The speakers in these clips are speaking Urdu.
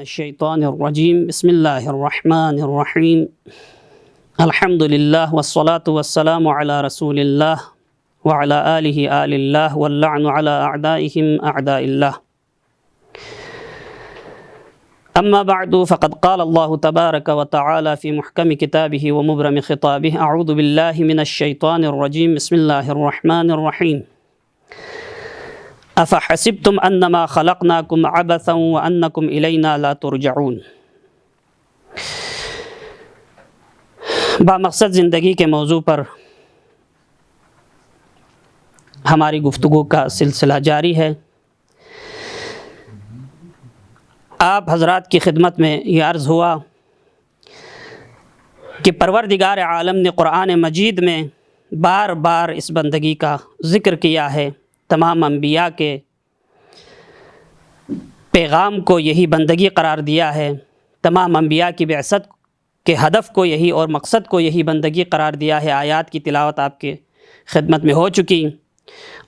الشیطان الرجیم بسم اللہ الرحمن الرحیم الحمد للہ والصلاة والسلام علی رسول اللہ وعلی آلہ آل اللہ واللعن علی اعدائہم اعداء اللہ اما بعد فقد قال اللہ تبارک وتعالی فی محکم کتابہ ومبرم خطابہ اعوذ باللہ من الشیطان الرجیم بسم اللہ الرحمن الرحیم افحسبتم انما خلقناکم عبثا وانکم الینا لا ترجعون۔ بامقصد زندگی کے موضوع پر ہماری گفتگو کا سلسلہ جاری ہے۔ آپ حضرات کی خدمت میں یہ عرض ہوا کہ پروردگار عالم نے قرآن مجید میں بار بار اس بندگی کا ذکر کیا ہے۔ تمام انبیاء کے پیغام کو یہی بندگی قرار دیا ہے، تمام انبیاء کی بعثت کے ہدف کو یہی اور مقصد کو یہی بندگی قرار دیا ہے۔ آیات کی تلاوت آپ کے خدمت میں ہو چکی،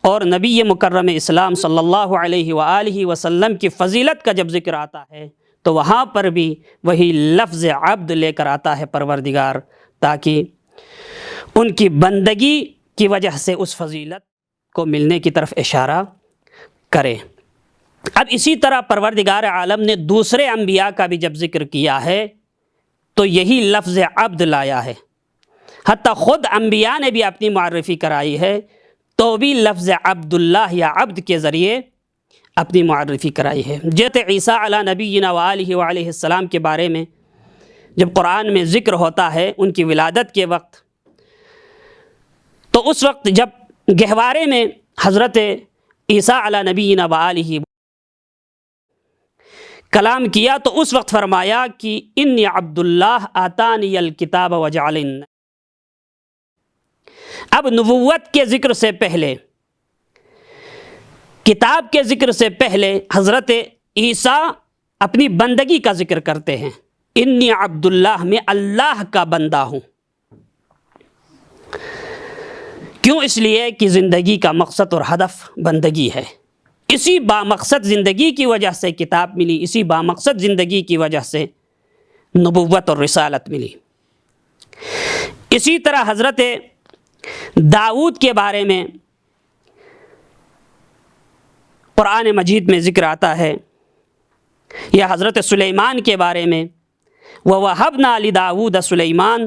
اور نبی مکرم اسلام صلی اللہ علیہ وآلہ وسلم کی فضیلت کا جب ذکر آتا ہے تو وہاں پر بھی وہی لفظ عبد لے کر آتا ہے پروردگار، تاکہ ان کی بندگی کی وجہ سے اس فضیلت کو ملنے کی طرف اشارہ کرے۔ اب اسی طرح پروردگار عالم نے دوسرے انبیاء کا بھی جب ذکر کیا ہے تو یہی لفظ عبد لایا ہے۔ حتیٰ خود انبیاء نے بھی اپنی معرفی کرائی ہے تو بھی لفظ عبداللہ یا عبد کے ذریعے اپنی معرفی کرائی ہے۔ جیسے عیسیٰ علی نبینا وآلہ وعلیہ السلام کے بارے میں جب قرآن میں ذکر ہوتا ہے ان کی ولادت کے وقت، تو اس وقت جب گہوارے میں حضرت عیسیٰ علی نبینا وآلہ کلام کیا تو اس وقت فرمایا کہ انی عبداللہ آتانی الکتاب وجعلنی۔ اب نبوت کے ذکر سے پہلے، کتاب کے ذکر سے پہلے حضرت عیسیٰ اپنی بندگی کا ذکر کرتے ہیں۔ انی عبداللہ، میں اللہ کا بندہ ہوں۔ کیوں؟ اس لیے کہ زندگی کا مقصد اور ہدف بندگی ہے۔ اسی بامقصد زندگی کی وجہ سے کتاب ملی، اسی بامقصد زندگی کی وجہ سے نبوت اور رسالت ملی۔ اسی طرح حضرت داؤد کے بارے میں قرآن مجید میں ذکر آتا ہے، یا حضرت سلیمان کے بارے میں وَوَهَبْنَا لِدَاوُودَ سُلَيْمَانَ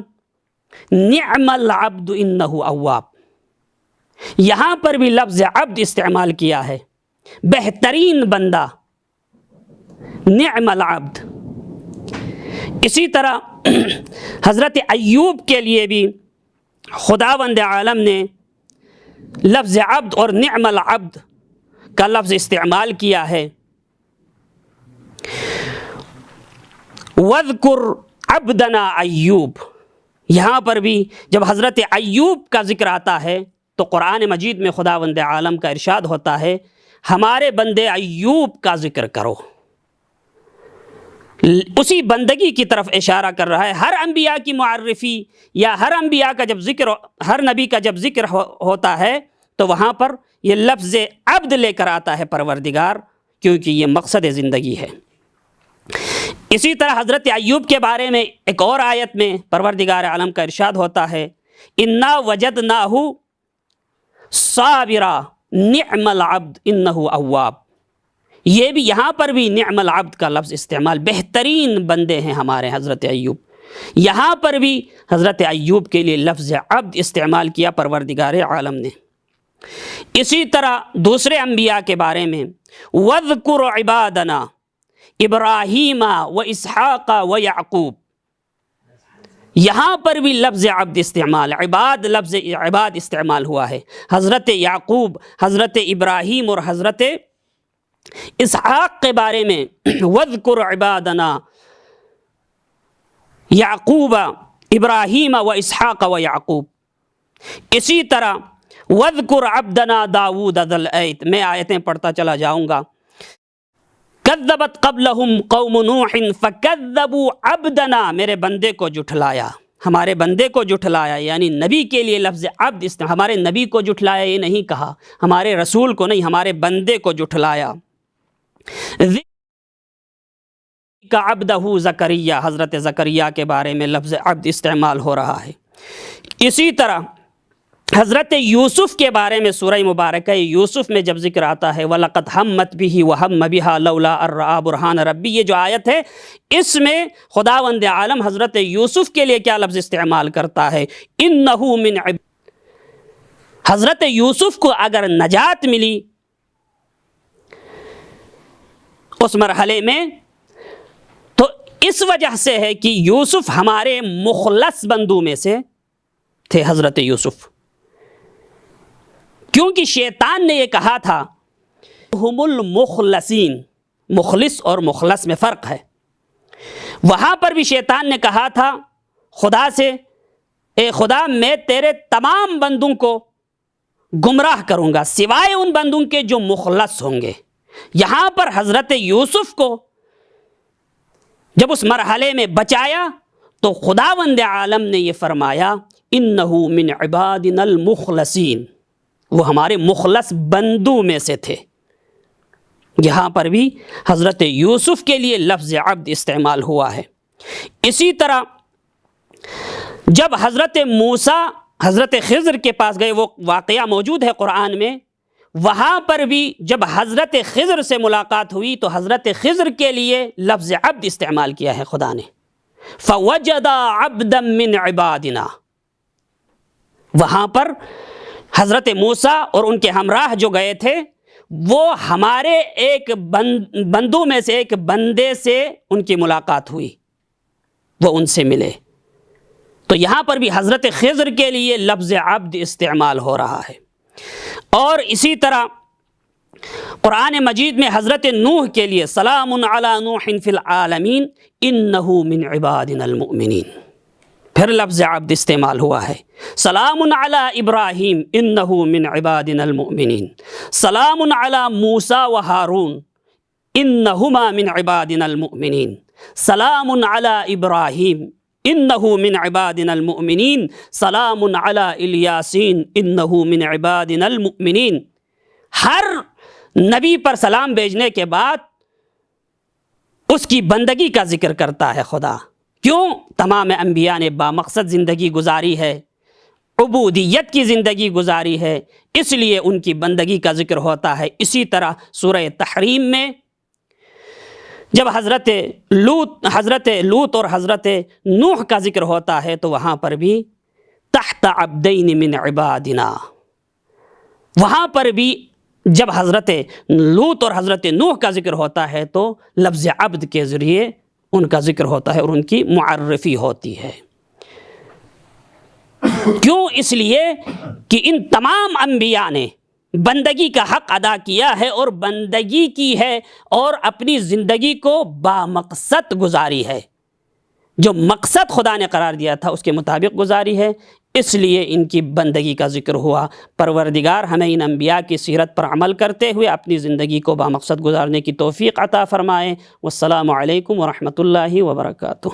نِعْمَ الْعَبْدُ إِنَّهُ أَوَّابٌ۔ یہاں پر بھی لفظ عبد استعمال کیا ہے، بہترین بندہ، نعم العبد۔ اسی طرح حضرت ایوب کے لیے بھی خداوند عالم نے لفظ عبد اور نعم العبد کا لفظ استعمال کیا ہے۔ وَاذْكُرْ عَبْدَنَا ایوب، یہاں پر بھی جب حضرت ایوب کا ذکر آتا ہے تو قرآن مجید میں خداوند عالم کا ارشاد ہوتا ہے ہمارے بندے ایوب کا ذکر کرو۔ اسی بندگی کی طرف اشارہ کر رہا ہے۔ ہر انبیاء کی معرفی یا ہر انبیاء کا جب ذکر، ہر نبی کا جب ذکر ہوتا ہے تو وہاں پر یہ لفظ عبد لے کر آتا ہے پروردگار، کیونکہ یہ مقصد زندگی ہے۔ اسی طرح حضرت ایوب کے بارے میں ایک اور آیت میں پروردگار عالم کا ارشاد ہوتا ہے انا وجدناہ صابرا نعم العبد انہ اواب۔ یہ بھی یہاں پر بھی نعم العبد کا لفظ استعمال، بہترین بندے ہیں ہمارے حضرت ایوب۔ یہاں پر بھی حضرت ایوب کے لیے لفظ عبد استعمال کیا پروردگار عالم نے۔ اسی طرح دوسرے انبیاء کے بارے میں وَاذْكُرْ عِبَادَنَا ابراہیم و اسحاق و یعقوب، یہاں پر بھی لفظ عبد استعمال، عباد، لفظ عباد استعمال ہوا ہے۔ حضرت یعقوب، حضرت ابراہیم اور حضرت اسحاق کے بارے میں وَاذْكُرْ عِبَادَنَا یعقوب ابراہیم و اسحاق و یعقوب۔ اسی طرح وَاذْكُرْ عَبْدَنَا داؤد ذَا الْأَيْدِ، میں آیتیں پڑھتا چلا جاؤں گا۔ کذبت قبلہم قوم نوح فکذبوا عبدنا، میرے بندے کو جھٹلایا، ہمارے بندے کو جھٹلایا، یعنی نبی کے لیے لفظ عبد ہمارے نبی کو جھٹلایا یہ نہیں کہا، ہمارے رسول کو نہیں، ہمارے بندے کو جھٹلایا۔ کا عبدہ زکریہ، حضرت زکریہ کے بارے میں لفظ عبد استعمال ہو رہا ہے۔ اسی طرح حضرت یوسف کے بارے میں سورہ مبارکہ یوسف میں جب ذکر آتا ہے وَلَقَدْ هَمَّتْ بِهِ وَهَمَّ بِهَا لَوْلَا أَن رَّأَىٰ بُرْهَانَ رَبِّهِ، یہ جو آیت ہے اس میں خداوند عالم حضرت یوسف کے لیے کیا لفظ استعمال کرتا ہے؟ إِنَّهُ مِنْ عِبَادِنَا۔ حضرت یوسف کو اگر نجات ملی اس مرحلے میں تو اس وجہ سے ہے کہ یوسف ہمارے مخلص بندوں میں سے تھے حضرت یوسف، کیونکہ شیطان نے یہ کہا تھا ہم المخلصین، مخلص اور مخلص میں فرق ہے۔ وہاں پر بھی شیطان نے کہا تھا خدا سے، اے خدا میں تیرے تمام بندوں کو گمراہ کروں گا سوائے ان بندوں کے جو مخلص ہوں گے۔ یہاں پر حضرت یوسف کو جب اس مرحلے میں بچایا تو خداوند عالم نے یہ فرمایا انہو من عبادنا المخلصین، وہ ہمارے مخلص بندوں میں سے تھے۔ یہاں پر بھی حضرت یوسف کے لیے لفظ عبد استعمال ہوا ہے۔ اسی طرح جب حضرت موسیٰ حضرت خضر کے پاس گئے، وہ واقعہ موجود ہے قرآن میں، وہاں پر بھی جب حضرت خضر سے ملاقات ہوئی تو حضرت خضر کے لیے لفظ عبد استعمال کیا ہے خدا نے، فَوَجَدَ عَبْدًا مِّنْ عِبَادِنَا۔ وہاں پر حضرت موسیٰ اور ان کے ہمراہ جو گئے تھے وہ ہمارے ایک بندوں میں سے ایک بندے سے ان کی ملاقات ہوئی، وہ ان سے ملے۔ تو یہاں پر بھی حضرت خضر کے لیے لفظ عبد استعمال ہو رہا ہے۔ اور اسی طرح قرآن مجید میں حضرت نوح کے لیے سلام علی نوح فی العالمین انہ من عبادنا المؤمنین، پھر لفظ عبد استعمال ہوا ہے۔ سلام علی ابراہیم انہ من عبادنا المؤمنین، سلام علی موسیٰ و ہارون انہما من عبادنا المؤمنین، سلام علی ابراہیم انہ من عبادنا المؤمنین، سلام علی الیاسین انہ من عبادنا المؤمنین۔ ہر نبی پر سلام بھیجنے کے بعد اس کی بندگی کا ذکر کرتا ہے خدا۔ کیوں؟ تمام انبیاء نے بامقصد زندگی گزاری ہے، عبودیت کی زندگی گزاری ہے، اس لیے ان کی بندگی کا ذکر ہوتا ہے۔ اسی طرح سورہ تحریم میں جب حضرت لوط اور حضرت نوح کا ذکر ہوتا ہے تو وہاں پر بھی تحت عبدین من عبادنا، وہاں پر بھی جب حضرت لوط اور حضرت نوح کا ذکر ہوتا ہے تو لفظ عبد کے ذریعے ان کا ذکر ہوتا ہے اور ان کی معرفی ہوتی ہے۔ کیوں؟ اس لیے کہ ان تمام انبیاء نے بندگی کا حق ادا کیا ہے اور بندگی کی ہے اور اپنی زندگی کو بامقصد گزاری ہے، جو مقصد خدا نے قرار دیا تھا اس کے مطابق گزاری ہے، اس لیے ان کی بندگی کا ذکر ہوا۔ پروردگار ہمیں ان انبیاء کی سیرت پر عمل کرتے ہوئے اپنی زندگی کو بامقصد گزارنے کی توفیق عطا فرمائے۔ والسلام علیکم ورحمۃ اللہ وبرکاتہ۔